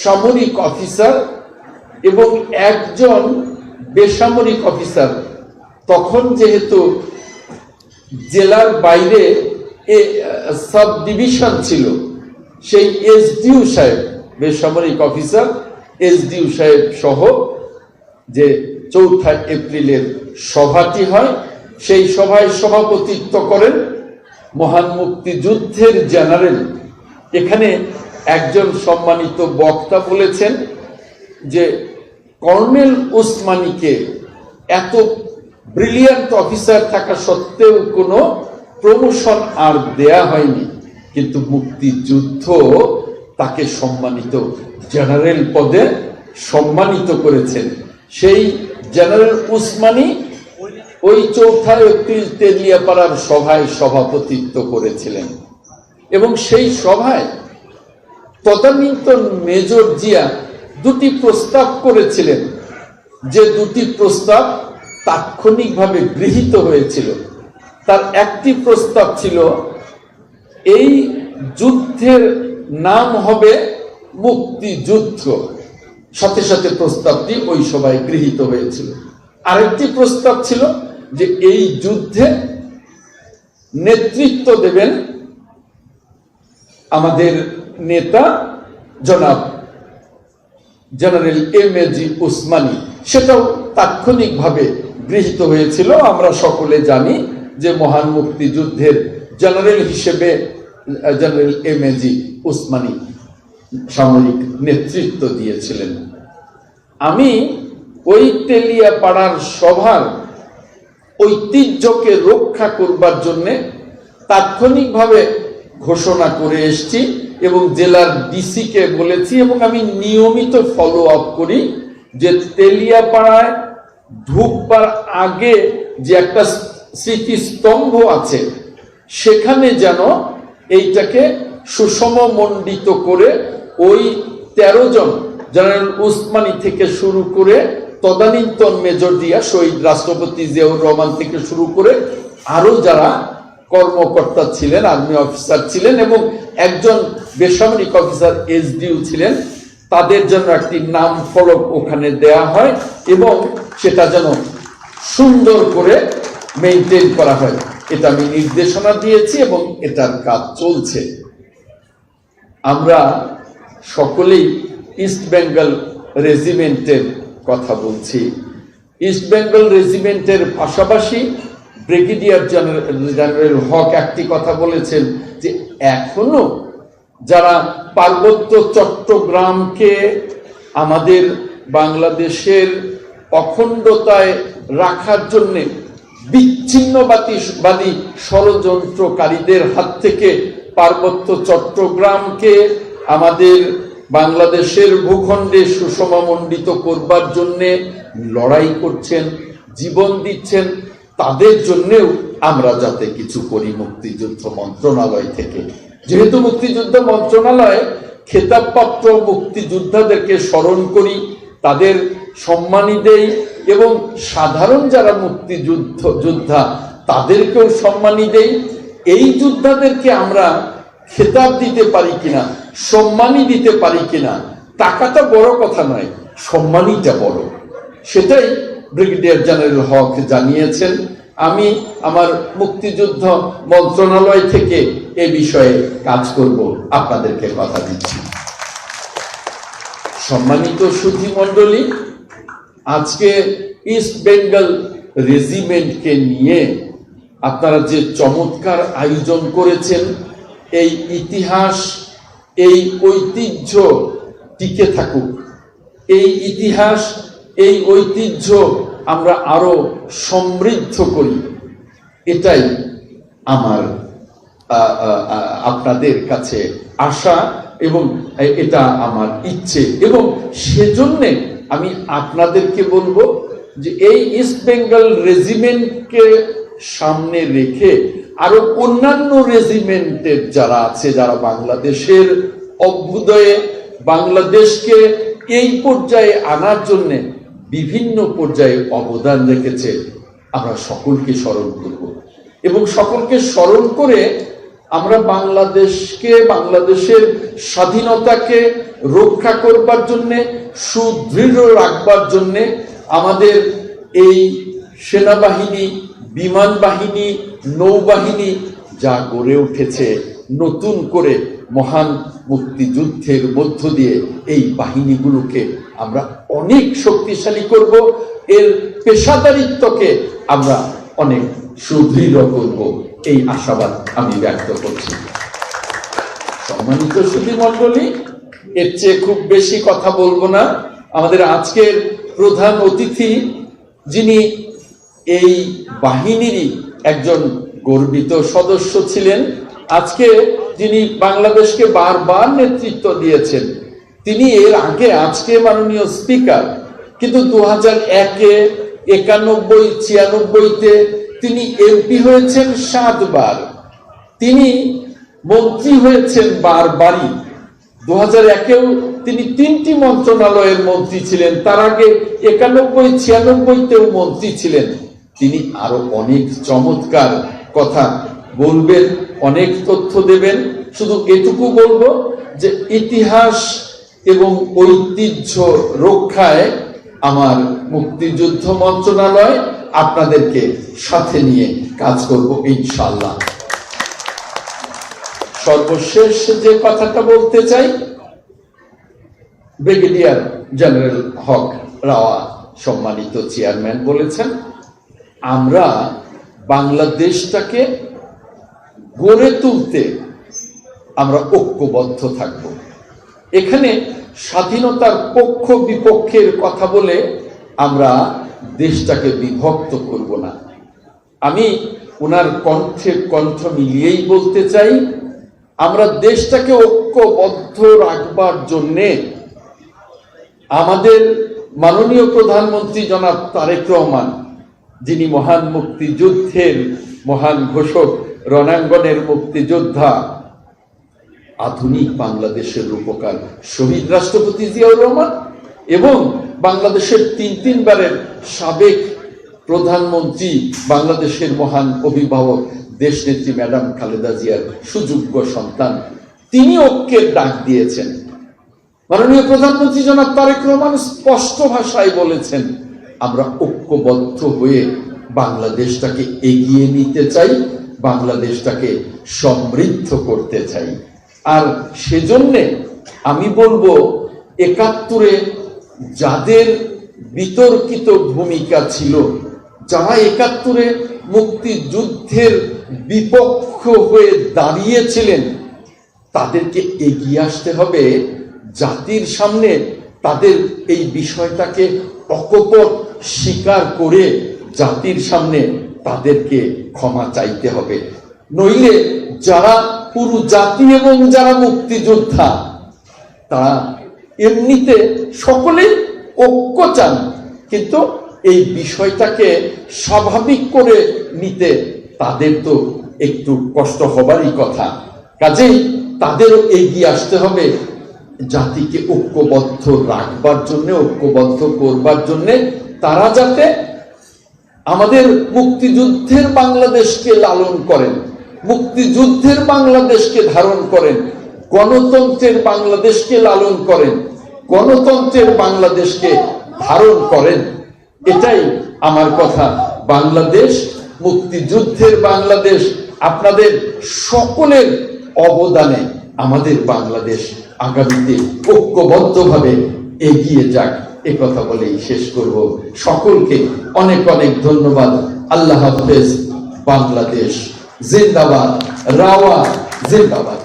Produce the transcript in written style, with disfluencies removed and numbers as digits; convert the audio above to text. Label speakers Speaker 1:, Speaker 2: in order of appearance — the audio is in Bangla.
Speaker 1: সামরিক অফিসার এবং একজন বেসামরিক অফিসার। তখন যেহেতু জেলার বাইরে সাব ডিভিশন ছিল, সেই এসডিও সাহেব, বেসামরিক অফিসার এসডিও সাহেব সহ যে 4 এপ্রিলের সভাটি হয়, সেই সভায় সভাপতিত্ব করেন মহান মুক্তিযুদ্ধের জেনারেল। এখানে একজন সম্মানিত বক্তা বলেছেন যে কর্নেল ওসমানীকে এত ব্রিলিয়ান্ট অফিসার থাকা সত্ত্বেও কোনো প্রমোশন আর দেয়া হয়নি, কিন্তু মুক্তিযুদ্ধ তাকে সম্মানিত জেনারেল পদে সম্মানিত করেছেন। সেই জেনারেল ওসমানী ওই 4 এপ্রিল তেলিয়াপাড়ার সভায় সভাপতিত্ব করেছিলেন এবং সেই সভায় তদানীন্তন মেজর জিয়া 2টি প্রস্তাব করেছিলেন, যে 2টি প্রস্তাব তাৎক্ষণিকভাবে গৃহীত হয়েছিল। তার একটি প্রস্তাব ছিল এই যুদ্ধের নাম হবে মুক্তিযুদ্ধ, সাথে সাথে প্রস্তাবটি ওই সভায় গৃহীত হয়েছিল। আরেকটি প্রস্তাব ছিল যে এই যুদ্ধে নেতৃত্ব দেবেন আমাদের নেতা জনাব জেনারেল এম.এ.জি. ওসমানী। সেটাও তাৎক্ষণিকভাবে গৃহীত হয়েছিল। আমরা সকলে জানি যে মহান মুক্তিযুদ্ধের জেনারেল হিসেবে জেনারেল এম.এ.জি. ওসমানী সামরিক নেতৃত্ব দিয়েছিলেন। আমি ওই তেলিয়াপাড়ার সভার ঐতিহ্যকে রক্ষা করবার জন্য তাৎক্ষণিকভাবে ঘোষণা করে এসেছি এবং জেলার ডিসিকে বলেছি, এবং আমি নিয়মিত ফলো আপ করি যে তেলিয়াপাড়ায় ঢুকবার আগে যে একটা স্মৃতিস্তম্ভ আছে, সেখানে যেন এইটাকে সুষমমণ্ডিত করে ওই 13 জন জেনারেল ওসমানী থেকে শুরু করে তদানীন্তন মেজর জিয়া, শহীদ রাষ্ট্রপতি জিয়াউর রহমান থেকে শুরু করে আরো যারা কর্মকর্তা ছিলেন, আর্মি অফিসার ছিলেন এবং একজন বেসামরিক অফিসার এসডিও ছিলেন, তাদের জন্য একটি নাম ফলক ওখানে দেয়া হয় এবং সেটা যেন সুন্দর করে মেইনটেইন করা হয়। এটা আমি নির্দেশনা দিয়েছি এবং এটার কাজ চলছে। আমরা সকলেই ইস্ট বেঙ্গল রেজিমেন্টের কথা বলছি। ইস্ট বেঙ্গল রেজিমেন্টের পাশাপাশি ব্রিগেডিয়ার জেনারেল হক একটি কথা বলেছেন যে এখনো যারা পার্বত্য চট্টগ্রামকে আমাদের বাংলাদেশের অখণ্ডতায় রাখার জন্য বিচ্ছিন্নবাদী ষড়যন্ত্রকারীদের হাত থেকে পার্বত্য চট্টগ্রামকে আমাদের বাংলাদেশের ভূখণ্ডে সুষমমণ্ডিত করবার জন্য লড়াই করছেন, জীবন দিচ্ছেন, তাদের জন্যেও আমরা যাতে কিছু করি মুক্তিযুদ্ধ মন্ত্রণালয় থেকে। যেহেতু মুক্তিযুদ্ধ মন্ত্রণালয় খেতাবপ্রাপ্ত মুক্তিযোদ্ধাদেরকে স্মরণ করি, তাদের সম্মানী দেই এবং সাধারণ যারা যোদ্ধা তাদেরকেও সম্মানী দেই। এই যোদ্ধাদেরকে আমরা খেতাব দিতে পারি কিনা, সম্মানী দিতে পারি কিনা, টাকাটা বড় কথা নয়, সম্মানীটা বড়। সেটাই ব্রিগেডিয়ার জেনারেল হক জানিয়েছেন। আমি আমার মুক্তিযুদ্ধ মন্ত্রণালয় থেকে এ বিষয়ে কাজ করব, আপনাদেরকে কথা দিচ্ছি। সম্মানিত সুধী মণ্ডলী, আজকে ইস্ট বেঙ্গল রেজিমেন্টকে নিয়ে আপনারা যে চমৎকার আয়োজন করেছেন, এই ইতিহাস, এই ঐতিহ্য টিকে থাকুক। এই ইতিহাস, এই ঐতিহ্য আমরা আরো সমৃদ্ধ করি, এটাই আমার আপনাদের কাছে আশা এবং এটা আমার ইচ্ছে। এবং সেজন্যে আমি আপনাদেরকে বলবো যে এই ইস্ট বেঙ্গল রেজিমেন্টকে সামনে রেখে আরো অন্যান্য রেজিমেন্টের যারা আছে, যারা বাংলাদেশের অভ্যুদয়ে বাংলাদেশকে এই পর্যায়ে আনার জন্য বিভিন্ন পর্যায়ে অবদান রেখেছে, আমরা সকলকে স্মরণ করব এবং সকলকে স্মরণ করে আমরা বাংলাদেশের স্বাধীনতাকে রক্ষা করবার জন্যে, সুদৃঢ় রাখবার জন্যে আমাদের এই সেনাবাহিনী, বিমান বাহিনী, নৌবাহিনী যা গড়ে উঠেছে, নতুন করে মহান মুক্তিযুদ্ধের মধ্য দিয়ে এই বাহিনীগুলোকে আমরা অনেক শক্তিশালী করব, এর পেশাদারিত্বকে আমরা অনেক সুদৃঢ় করব, এই আশাবাদ আমি ব্যক্ত করছি। সম্মানিত সুধী মণ্ডলী, এর চেয়ে খুব বেশি কথা বলবো না। আমাদের আজকের প্রধান অতিথি, যিনি এই বাহিনীরই একজন গর্বিত সদস্য ছিলেন, আজকে যিনি বাংলাদেশকে বারবার নেতৃত্ব দিয়েছেন, তিনি এর আগে আজকে মাননীয় স্পিকার, কিন্তু 2001-এ, 91, 96-তে তিনি এমপি হয়েছেন 7 বার, তিনি মন্ত্রী হয়েছেন বারবারই। 2001-এও তিনি 3টি মন্ত্রণালয়ের মন্ত্রী ছিলেন, তার আগে 91, 96-তেও মন্ত্রী ছিলেন। তিনি আরো অনেক চমৎকার কথা বলবেন, অনেক তথ্য দেবেন। শুধু এটুকু বলবো যে ইতিহাস এবং ঐতিহ্য রক্ষায় আমার মুক্তিযুদ্ধ মন্ত্রণালয় আপনাদেরকে সাথে নিয়ে কাজ করব ইনশাআল্লাহ। সর্বশেষ যে কথাটা বলতে চাই, ব্রিগেডিয়ার জেনারেল হক রাওয়া সম্মানিত চেয়ারম্যান বলেছেন, আমরা বাংলাদেশটাকে গড়ে তুলতে আমরা ঐক্যবদ্ধ থাকব। এখানে স্বাধীনতার পক্ষ বিপক্ষের কথা বলে আমরা দেশটাকে বিভক্ত করব না। আমি ওনার কণ্ঠে কণ্ঠ মিলিয়েই বলতে চাই, আমরা দেশটাকে ঐক্যবদ্ধ রাখবার জন্যে আমাদের মাননীয় প্রধানমন্ত্রী জনাব তারেক রহমান, যিনি মহান মুক্তিযুদ্ধের মহান ঘোষক, রণাঙ্গনের মুক্তিযোদ্ধা, আধুনিক বাংলাদেশের রূপকার শহীদ রাষ্ট্রপতি জিয়াউর রহমান, এবং বাংলাদেশের 3 বারের সাবেক প্রধানমন্ত্রী, বাংলাদেশের মহান অভিভাবক দেশনেত্রী ম্যাডাম খালেদা জিয়ার সুযোগ্য সন্তান, তিনি ঐক্যের ডাক দিয়েছেন। মাননীয় প্রধানমন্ত্রী জনাব তারেক রহমান স্পষ্ট ভাষায় বলেছেন, আমরা ঐক্যবদ্ধ হয়ে বাংলাদেশটাকে এগিয়ে নিতে চাই, বাংলাদেশটাকে সমৃদ্ধ করতে চাই। আর সেজন্যে আমি বলবো, 71-এ যাদের বিতর্কিত ভূমিকা ছিল, যারা 71-এ মুক্তিযুদ্ধের বিপক্ষ হয়ে দাঁড়িয়েছিলেন, তাদেরকে এগিয়ে আসতে হবে জাতির সামনে, তাদের এই বিষয়টাকে অকপট স্বীকার করে জাতির সামনে তাদেরকে ক্ষমা চাইতে হবে। নইলে যারা পুরো জাতি এবং যারা মুক্তিযোদ্ধা, তারা এমনিতে সকলে ঐক্য চান, কিন্তু এই বিষয়টাকে স্বাভাবিক করে নিতে তাদের তো একটু কষ্ট হবারই কথা। কাজেই তাদেরও এগিয়ে আসতে হবে জাতিকে ঐক্যবদ্ধ রাখবার জন্য, ঐক্যবদ্ধ করবার জন্য। তারা যাতে আমাদের মুক্তিযুদ্ধের বাংলাদেশকে লালন করেন, মুক্তিযুদ্ধের বাংলাদেশকে ধারণ করেন, গণতন্ত্রের বাংলাদেশকে লালন করেন, গণতন্ত্রের বাংলাদেশকে ধারণ করেন। এটাই আমার কথা। বাংলাদেশ, মুক্তিযুদ্ধের বাংলাদেশ, আপনাদের সকলের অবদানে আমাদের বাংলাদেশ আগামীতে ঐক্যবদ্ধভাবে এগিয়ে যাক, এ কথা বলেই শেষ করব। সকলকে অনেক অনেক ধন্যবাদ। আল্লাহ হাফেজ। বাংলাদেশ জিন্দাবাদ। রাওয়া জিন্দাবাদ।